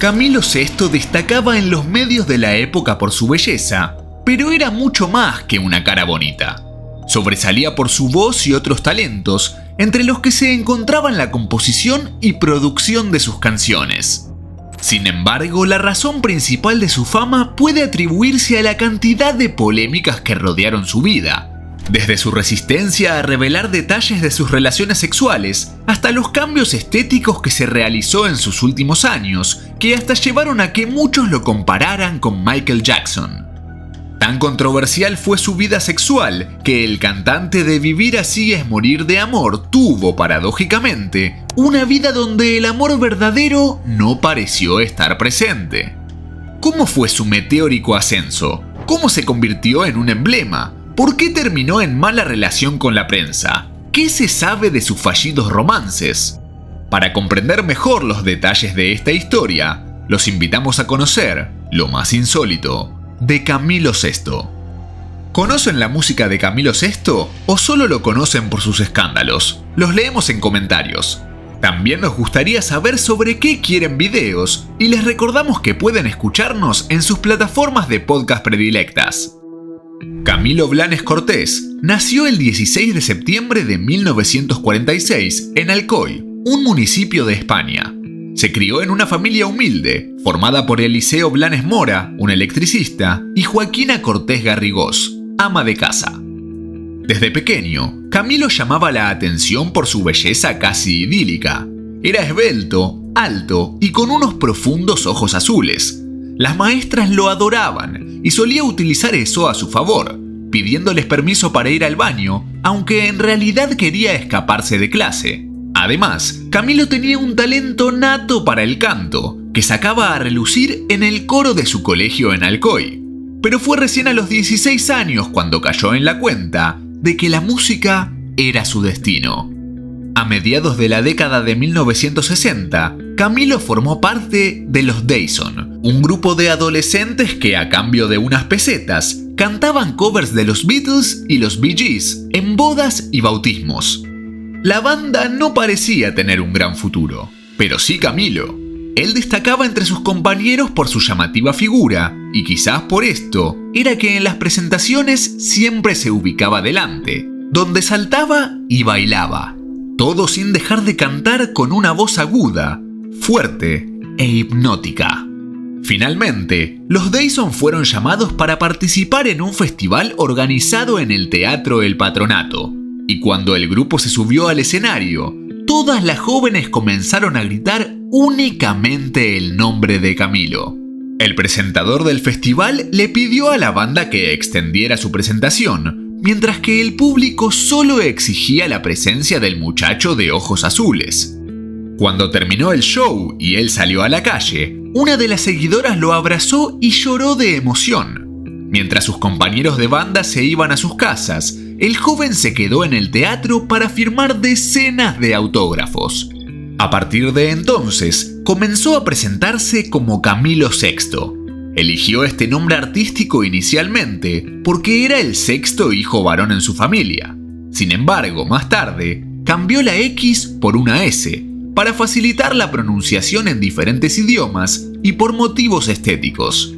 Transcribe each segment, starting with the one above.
Camilo VI destacaba en los medios de la época por su belleza, pero era mucho más que una cara bonita. Sobresalía por su voz y otros talentos, entre los que se encontraban la composición y producción de sus canciones. Sin embargo, la razón principal de su fama puede atribuirse a la cantidad de polémicas que rodearon su vida, desde su resistencia a revelar detalles de sus relaciones sexuales hasta los cambios estéticos que se realizó en sus últimos años, que hasta llevaron a que muchos lo compararan con Michael Jackson. Tan controversial fue su vida sexual que el cantante de Vivir así es morir de amor tuvo, paradójicamente, una vida donde el amor verdadero no pareció estar presente. ¿Cómo fue su meteórico ascenso? ¿Cómo se convirtió en un emblema? ¿Por qué terminó en mala relación con la prensa? ¿Qué se sabe de sus fallidos romances? Para comprender mejor los detalles de esta historia, los invitamos a conocer lo más insólito de Camilo VI. ¿Conocen la música de Camilo VI o solo lo conocen por sus escándalos? Los leemos en comentarios. También nos gustaría saber sobre qué quieren videos y les recordamos que pueden escucharnos en sus plataformas de podcast predilectas. Camilo Blanes Cortés nació el 16 de septiembre de 1946 en Alcoy, un municipio de España. Se crió en una familia humilde, formada por Eliseo Blanes Mora, un electricista, y Joaquina Cortés Garrigós, ama de casa. Desde pequeño, Camilo llamaba la atención por su belleza casi idílica. Era esbelto, alto y con unos profundos ojos azules. Las maestras lo adoraban y solía utilizar eso a su favor, pidiéndoles permiso para ir al baño, aunque en realidad quería escaparse de clase. Además, Camilo tenía un talento nato para el canto, que sacaba a relucir en el coro de su colegio en Alcoy. Pero fue recién a los 16 años cuando cayó en la cuenta de que la música era su destino. A mediados de la década de 1960, Camilo formó parte de los Dyson, un grupo de adolescentes que a cambio de unas pesetas cantaban covers de los Beatles y los Bee Gees en bodas y bautismos. La banda no parecía tener un gran futuro, pero sí Camilo. Él destacaba entre sus compañeros por su llamativa figura, y quizás por esto era que en las presentaciones siempre se ubicaba delante, donde saltaba y bailaba, todo sin dejar de cantar con una voz aguda, fuerte e hipnótica. Finalmente, los Dyson fueron llamados para participar en un festival organizado en el Teatro El Patronato, y cuando el grupo se subió al escenario, todas las jóvenes comenzaron a gritar únicamente el nombre de Camilo. El presentador del festival le pidió a la banda que extendiera su presentación, mientras que el público solo exigía la presencia del muchacho de ojos azules. Cuando terminó el show y él salió a la calle, una de las seguidoras lo abrazó y lloró de emoción. Mientras sus compañeros de banda se iban a sus casas, el joven se quedó en el teatro para firmar decenas de autógrafos. A partir de entonces, comenzó a presentarse como Camilo VI. Eligió este nombre artístico inicialmente porque era el sexto hijo varón en su familia. Sin embargo, más tarde, cambió la X por una S, para facilitar la pronunciación en diferentes idiomas y por motivos estéticos.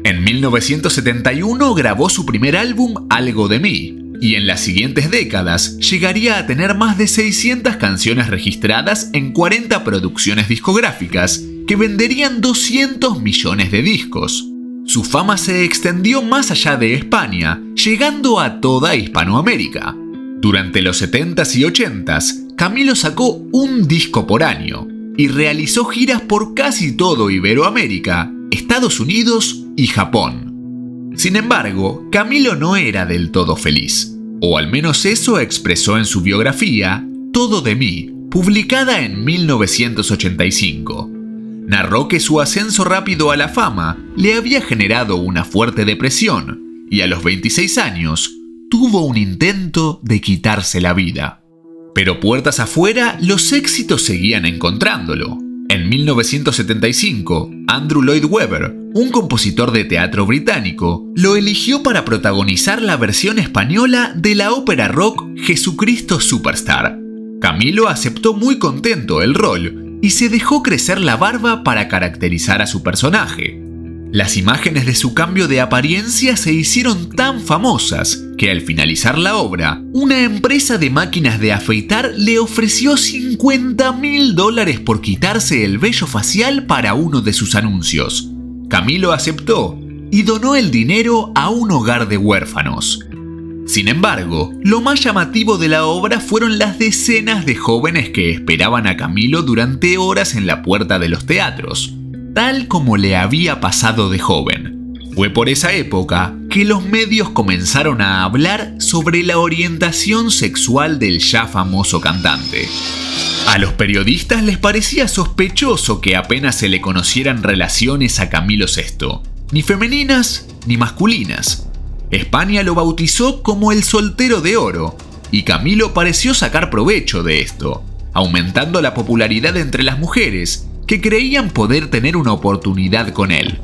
En 1971 grabó su primer álbum Algo de mí, y en las siguientes décadas llegaría a tener más de 600 canciones registradas en 40 producciones discográficas que venderían 200 millones de discos. Su fama se extendió más allá de España, llegando a toda Hispanoamérica. Durante los 70s y 80s, Camilo sacó un disco por año y realizó giras por casi todo Iberoamérica, Estados Unidos y Japón. Sin embargo, Camilo no era del todo feliz, o al menos eso expresó en su biografía Todo de mí, publicada en 1985. Narró que su ascenso rápido a la fama le había generado una fuerte depresión y a los 26 años tuvo un intento de quitarse la vida. Pero puertas afuera, los éxitos seguían encontrándolo. En 1975, Andrew Lloyd Webber, un compositor de teatro británico, lo eligió para protagonizar la versión española de la ópera rock Jesucristo Superstar. Camilo aceptó muy contento el rol y se dejó crecer la barba para caracterizar a su personaje. Las imágenes de su cambio de apariencia se hicieron tan famosas que al finalizar la obra, una empresa de máquinas de afeitar le ofreció $50.000 por quitarse el vello facial para uno de sus anuncios. Camilo aceptó y donó el dinero a un hogar de huérfanos. Sin embargo, lo más llamativo de la obra fueron las decenas de jóvenes que esperaban a Camilo durante horas en la puerta de los teatros, tal como le había pasado de joven. Fue por esa época que los medios comenzaron a hablar sobre la orientación sexual del ya famoso cantante. A los periodistas les parecía sospechoso que apenas se le conocieran relaciones a Camilo VI, ni femeninas ni masculinas. España lo bautizó como el soltero de oro, y Camilo pareció sacar provecho de esto, aumentando la popularidad entre las mujeres que creían poder tener una oportunidad con él.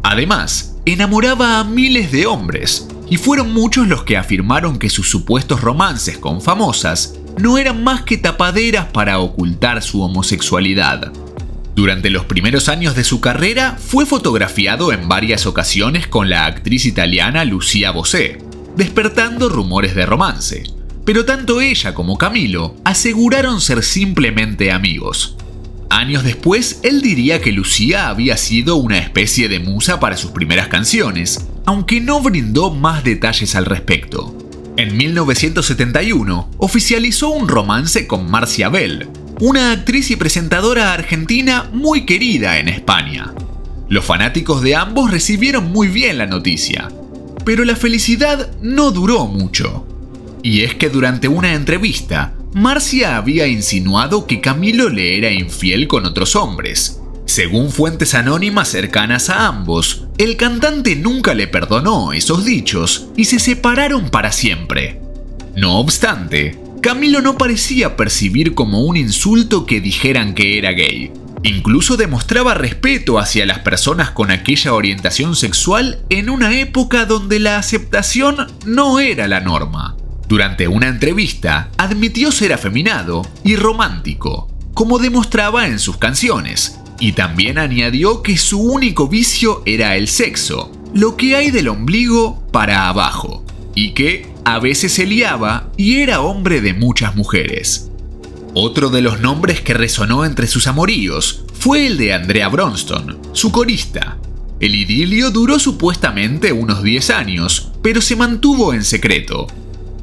Además, enamoraba a miles de hombres, y fueron muchos los que afirmaron que sus supuestos romances con famosas no eran más que tapaderas para ocultar su homosexualidad. Durante los primeros años de su carrera fue fotografiado en varias ocasiones con la actriz italiana Lucia Bosé, despertando rumores de romance, pero tanto ella como Camilo aseguraron ser simplemente amigos. Años después, él diría que Lucía había sido una especie de musa para sus primeras canciones, aunque no brindó más detalles al respecto. En 1971, oficializó un romance con Marcia Bell, una actriz y presentadora argentina muy querida en España. Los fanáticos de ambos recibieron muy bien la noticia, pero la felicidad no duró mucho. Y es que durante una entrevista, Marcia había insinuado que Camilo le era infiel con otros hombres. Según fuentes anónimas cercanas a ambos, el cantante nunca le perdonó esos dichos y se separaron para siempre. No obstante, Camilo no parecía percibir como un insulto que dijeran que era gay. Incluso demostraba respeto hacia las personas con aquella orientación sexual en una época donde la aceptación no era la norma. Durante una entrevista, admitió ser afeminado y romántico, como demostraba en sus canciones, y también añadió que su único vicio era el sexo, lo que hay del ombligo para abajo, y que a veces se liaba y era hombre de muchas mujeres. Otro de los nombres que resonó entre sus amoríos fue el de Andrea Bronston, su corista. El idilio duró supuestamente unos 10 años, pero se mantuvo en secreto.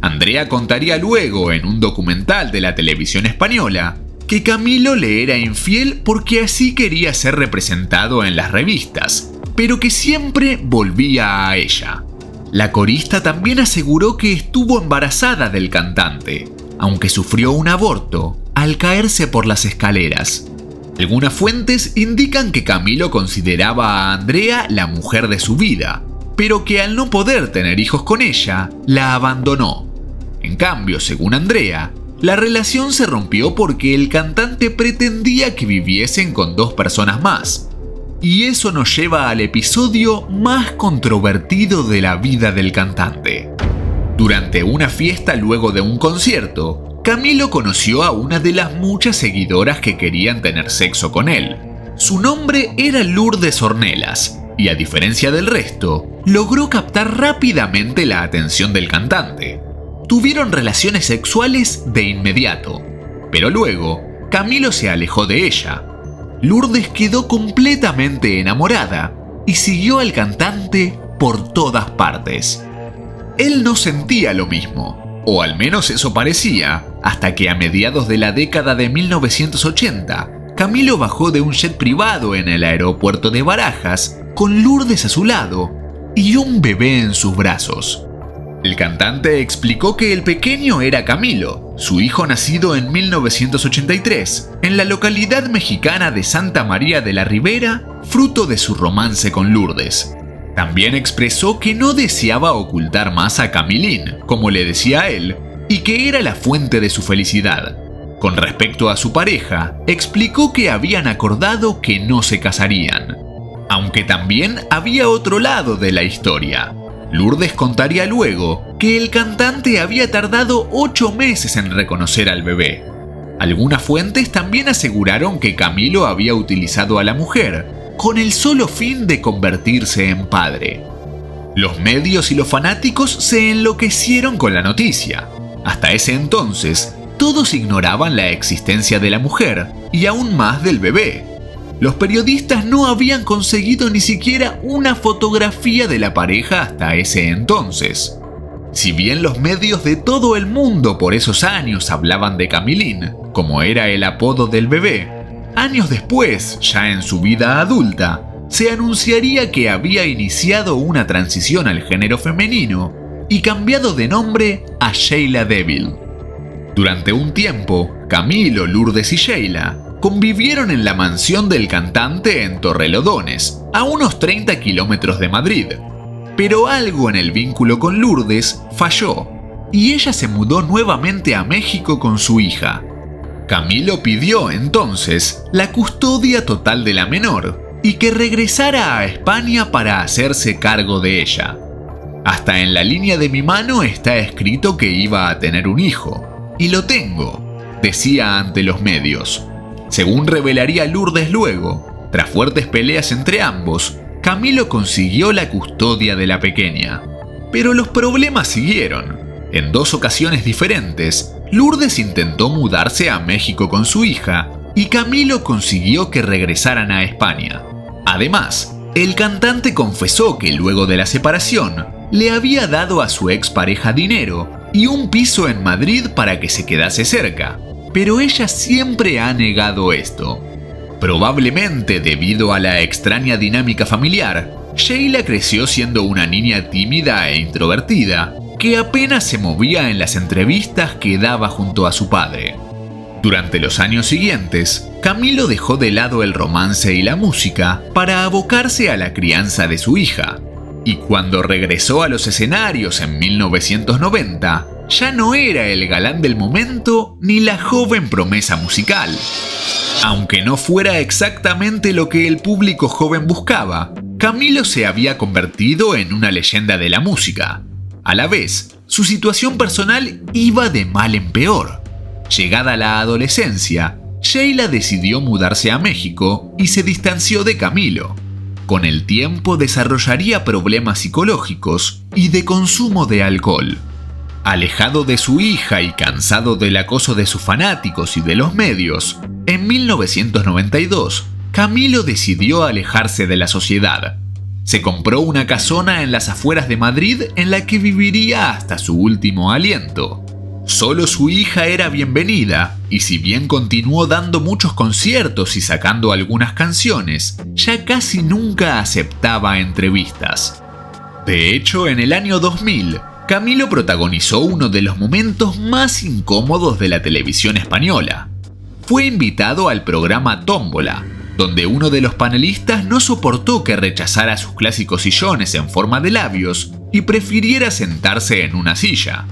Andrea contaría luego en un documental de la televisión española que Camilo le era infiel porque así quería ser representado en las revistas, pero que siempre volvía a ella. La corista también aseguró que estuvo embarazada del cantante, aunque sufrió un aborto al caerse por las escaleras. Algunas fuentes indican que Camilo consideraba a Andrea la mujer de su vida, pero que al no poder tener hijos con ella, la abandonó. En cambio, según Andrea, la relación se rompió porque el cantante pretendía que viviesen con 2 personas más. Y eso nos lleva al episodio más controvertido de la vida del cantante. Durante una fiesta luego de un concierto, Camilo conoció a una de las muchas seguidoras que querían tener sexo con él. Su nombre era Lourdes Ornelas, y a diferencia del resto, logró captar rápidamente la atención del cantante. Tuvieron relaciones sexuales de inmediato, pero luego Camilo se alejó de ella. Lourdes quedó completamente enamorada y siguió al cantante por todas partes. Él no sentía lo mismo, o al menos eso parecía, hasta que a mediados de la década de 1980, Camilo bajó de un jet privado en el aeropuerto de Barajas con Lourdes a su lado y un bebé en sus brazos. El cantante explicó que el pequeño era Camilo, su hijo nacido en 1983, en la localidad mexicana de Santa María de la Ribera, fruto de su romance con Lourdes. También expresó que no deseaba ocultar más a Camilín, como le decía a él, y que era la fuente de su felicidad. Con respecto a su pareja, explicó que habían acordado que no se casarían. Aunque también había otro lado de la historia. Lourdes contaría luego que el cantante había tardado 8 meses en reconocer al bebé. Algunas fuentes también aseguraron que Camilo había utilizado a la mujer con el solo fin de convertirse en padre. Los medios y los fanáticos se enloquecieron con la noticia. Hasta ese entonces, todos ignoraban la existencia de la mujer y aún más del bebé. Los periodistas no habían conseguido ni siquiera una fotografía de la pareja hasta ese entonces. Si bien los medios de todo el mundo por esos años hablaban de Camilín, como era el apodo del bebé, años después, ya en su vida adulta, se anunciaría que había iniciado una transición al género femenino y cambiado de nombre a Sheila Devil. Durante un tiempo, Camilo, Lourdes y Sheila convivieron en la mansión del cantante en Torrelodones, a unos 30 kilómetros de Madrid. Pero algo en el vínculo con Lourdes falló, y ella se mudó nuevamente a México con su hija. Camilo pidió entonces la custodia total de la menor y que regresara a España para hacerse cargo de ella. Hasta en la línea de mi mano está escrito que iba a tener un hijo, y lo tengo, decía ante los medios. Según revelaría Lourdes luego, tras fuertes peleas entre ambos, Camilo consiguió la custodia de la pequeña. Pero los problemas siguieron. En 2 ocasiones diferentes, Lourdes intentó mudarse a México con su hija y Camilo consiguió que regresaran a España. Además, el cantante confesó que luego de la separación le había dado a su expareja dinero y un piso en Madrid para que se quedase cerca, pero ella siempre ha negado esto. Probablemente debido a la extraña dinámica familiar, Sheila creció siendo una niña tímida e introvertida que apenas se movía en las entrevistas que daba junto a su padre. Durante los años siguientes, Camilo dejó de lado el romance y la música para abocarse a la crianza de su hija, y cuando regresó a los escenarios en 1990, ya no era el galán del momento ni la joven promesa musical. Aunque no fuera exactamente lo que el público joven buscaba, Camilo se había convertido en una leyenda de la música. A la vez, su situación personal iba de mal en peor. Llegada la adolescencia, Sheila decidió mudarse a México y se distanció de Camilo. Con el tiempo desarrollaría problemas psicológicos y de consumo de alcohol. Alejado de su hija y cansado del acoso de sus fanáticos y de los medios, en 1992, Camilo decidió alejarse de la sociedad. Se compró una casona en las afueras de Madrid en la que viviría hasta su último aliento. Solo su hija era bienvenida, y si bien continuó dando muchos conciertos y sacando algunas canciones, ya casi nunca aceptaba entrevistas. De hecho, en el año 2000, Camilo protagonizó uno de los momentos más incómodos de la televisión española. Fue invitado al programa Tómbola, donde uno de los panelistas no soportó que rechazara sus clásicos sillones en forma de labios y prefiriera sentarse en una silla.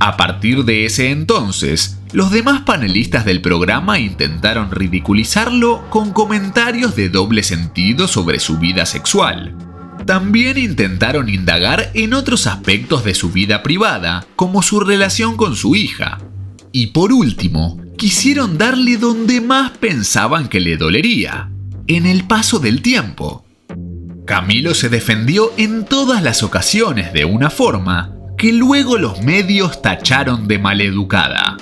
A partir de ese entonces, los demás panelistas del programa intentaron ridiculizarlo con comentarios de doble sentido sobre su vida sexual. También intentaron indagar en otros aspectos de su vida privada, como su relación con su hija. Y por último, quisieron darle donde más pensaban que le dolería, en el paso del tiempo. Camilo se defendió en todas las ocasiones de una forma que luego los medios tacharon de maleducada.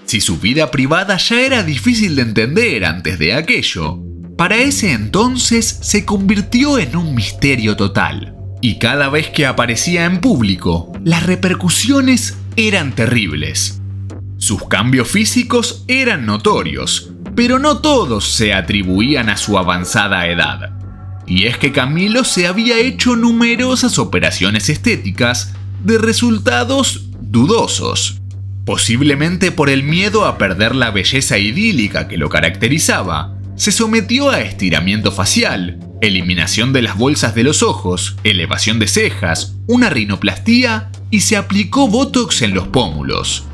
Si su vida privada ya era difícil de entender antes de aquello, para ese entonces se convirtió en un misterio total. Y cada vez que aparecía en público, las repercusiones eran terribles. Sus cambios físicos eran notorios, pero no todos se atribuían a su avanzada edad. Y es que Camilo se había hecho numerosas operaciones estéticas de resultados dudosos. Posiblemente por el miedo a perder la belleza idílica que lo caracterizaba, se sometió a estiramiento facial, eliminación de las bolsas de los ojos, elevación de cejas, una rinoplastia y se aplicó botox en los pómulos.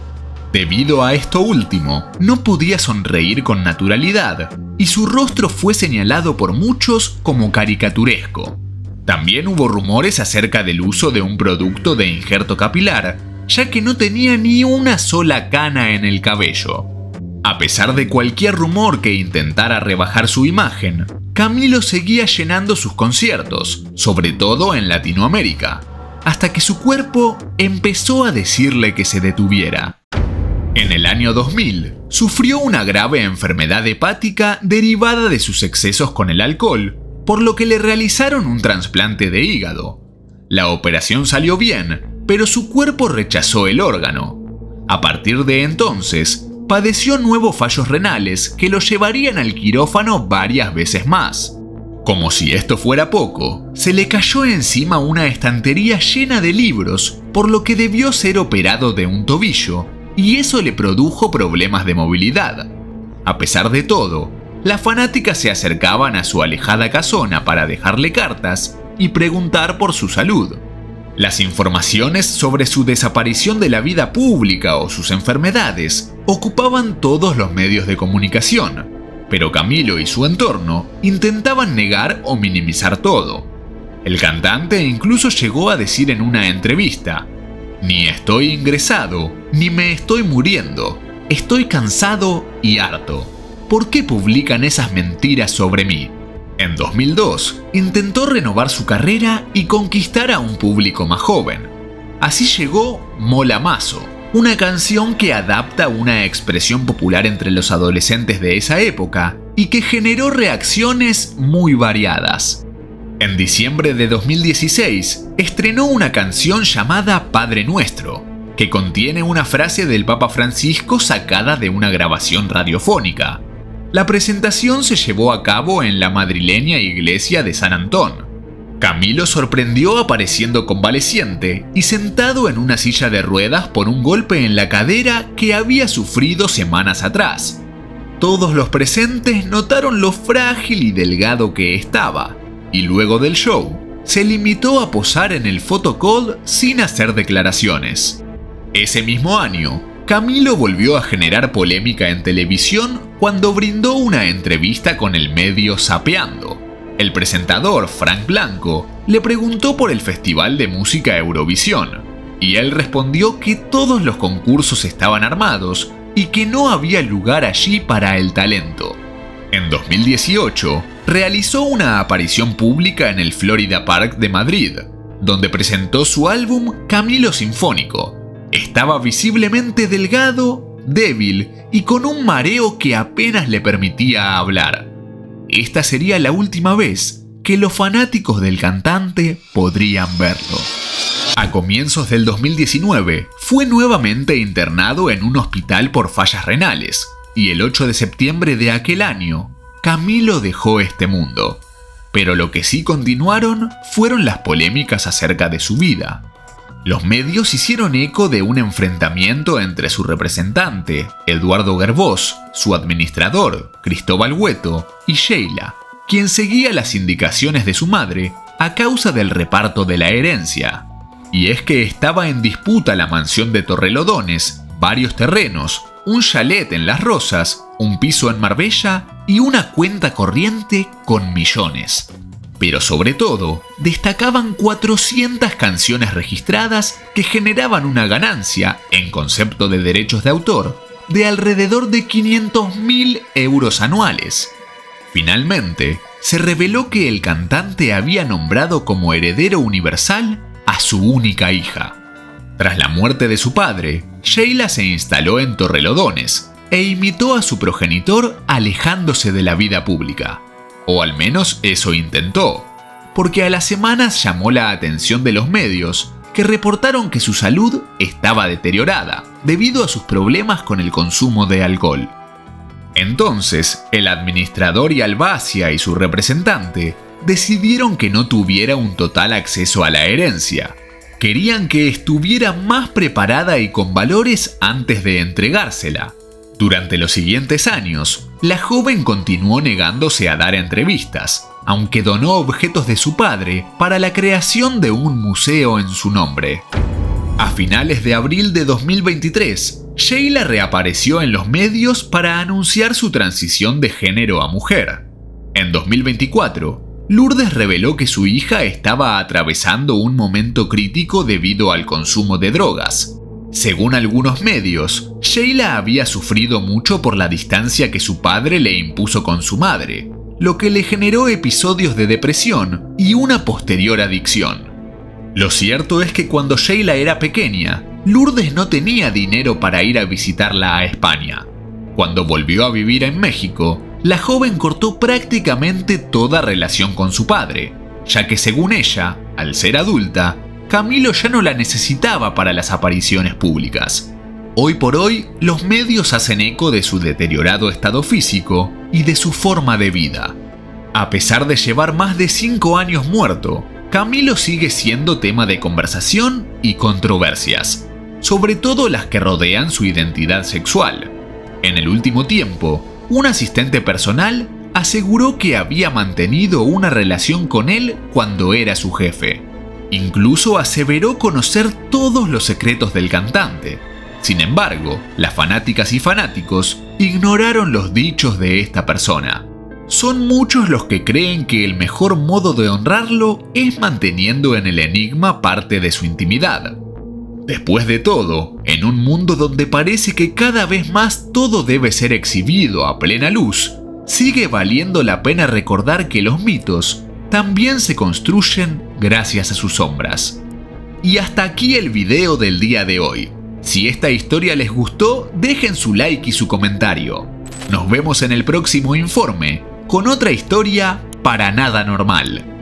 Debido a esto último, no podía sonreír con naturalidad y su rostro fue señalado por muchos como caricaturesco. También hubo rumores acerca del uso de un producto de injerto capilar, ya que no tenía ni una sola cana en el cabello. A pesar de cualquier rumor que intentara rebajar su imagen, Camilo seguía llenando sus conciertos, sobre todo en Latinoamérica, hasta que su cuerpo empezó a decirle que se detuviera. En el año 2000, sufrió una grave enfermedad hepática derivada de sus excesos con el alcohol, por lo que le realizaron un trasplante de hígado. La operación salió bien, pero su cuerpo rechazó el órgano. A partir de entonces, padeció nuevos fallos renales que lo llevarían al quirófano varias veces más. Como si esto fuera poco, se le cayó encima una estantería llena de libros, por lo que debió ser operado de un tobillo, y eso le produjo problemas de movilidad. A pesar de todo, las fanáticas se acercaban a su alejada casona para dejarle cartas y preguntar por su salud. Las informaciones sobre su desaparición de la vida pública o sus enfermedades ocupaban todos los medios de comunicación, pero Camilo y su entorno intentaban negar o minimizar todo. El cantante incluso llegó a decir en una entrevista: "Ni estoy ingresado, ni me estoy muriendo. Estoy cansado y harto. ¿Por qué publican esas mentiras sobre mí?". En 2002, intentó renovar su carrera y conquistar a un público más joven. Así llegó Mola Mazo, una canción que adapta una expresión popular entre los adolescentes de esa época y que generó reacciones muy variadas. En diciembre de 2016, estrenó una canción llamada Padre Nuestro, que contiene una frase del Papa Francisco sacada de una grabación radiofónica. La presentación se llevó a cabo en la madrileña iglesia de San Antón. Camilo sorprendió apareciendo convaleciente y sentado en una silla de ruedas por un golpe en la cadera que había sufrido semanas atrás. Todos los presentes notaron lo frágil y delgado que estaba, y luego del show, se limitó a posar en el photocall sin hacer declaraciones. Ese mismo año, Camilo volvió a generar polémica en televisión cuando brindó una entrevista con el medio Zapeando. El presentador, Frank Blanco, le preguntó por el Festival de Música Eurovisión, y él respondió que todos los concursos estaban armados y que no había lugar allí para el talento. En 2018, realizó una aparición pública en el Florida Park de Madrid, donde presentó su álbum Camilo Sinfónico. Estaba visiblemente delgado, débil y con un mareo que apenas le permitía hablar. Esta sería la última vez que los fanáticos del cantante podrían verlo. A comienzos del 2019, fue nuevamente internado en un hospital por fallas renales, y el 8 de septiembre de aquel año, Camilo dejó este mundo. Pero lo que sí continuaron fueron las polémicas acerca de su vida. Los medios hicieron eco de un enfrentamiento entre su representante, Eduardo Gerbós, su administrador, Cristóbal Hueto, y Sheila, quien seguía las indicaciones de su madre a causa del reparto de la herencia. Y es que estaba en disputa la mansión de Torrelodones, varios terrenos, un chalet en Las Rosas, un piso en Marbella y una cuenta corriente con millones. Pero sobre todo, destacaban 400 canciones registradas que generaban una ganancia, en concepto de derechos de autor, de alrededor de 500.000 euros anuales. Finalmente, se reveló que el cantante había nombrado como heredero universal a su única hija. Tras la muerte de su padre, Sheila se instaló en Torrelodones e imitó a su progenitor alejándose de la vida pública. O al menos eso intentó, porque a las semanas llamó la atención de los medios, que reportaron que su salud estaba deteriorada debido a sus problemas con el consumo de alcohol. Entonces, el administrador y Albacia y su representante decidieron que no tuviera un total acceso a la herencia. Querían que estuviera más preparada y con valores antes de entregársela. Durante los siguientes años, la joven continuó negándose a dar entrevistas, aunque donó objetos de su padre para la creación de un museo en su nombre. A finales de abril de 2023, Sheila reapareció en los medios para anunciar su transición de género a mujer. En 2024, Lourdes reveló que su hija estaba atravesando un momento crítico debido al consumo de drogas. Según algunos medios, Sheila había sufrido mucho por la distancia que su padre le impuso con su madre, lo que le generó episodios de depresión y una posterior adicción. Lo cierto es que cuando Sheila era pequeña, Lourdes no tenía dinero para ir a visitarla a España. Cuando volvió a vivir en México, la joven cortó prácticamente toda relación con su padre, ya que según ella, al ser adulta, Camilo ya no la necesitaba para las apariciones públicas. Hoy por hoy, los medios hacen eco de su deteriorado estado físico y de su forma de vida. A pesar de llevar más de 5 años muerto, Camilo sigue siendo tema de conversación y controversias, sobre todo las que rodean su identidad sexual. En el último tiempo, un asistente personal aseguró que había mantenido una relación con él cuando era su jefe. Incluso aseveró conocer todos los secretos del cantante. Sin embargo, las fanáticas y fanáticos ignoraron los dichos de esta persona. Son muchos los que creen que el mejor modo de honrarlo es manteniendo en el enigma parte de su intimidad. Después de todo, en un mundo donde parece que cada vez más todo debe ser exhibido a plena luz, sigue valiendo la pena recordar que los mitos también se construyen gracias a sus sombras. Y hasta aquí el video del día de hoy. Si esta historia les gustó, dejen su like y su comentario. Nos vemos en el próximo informe, con otra historia para nada normal.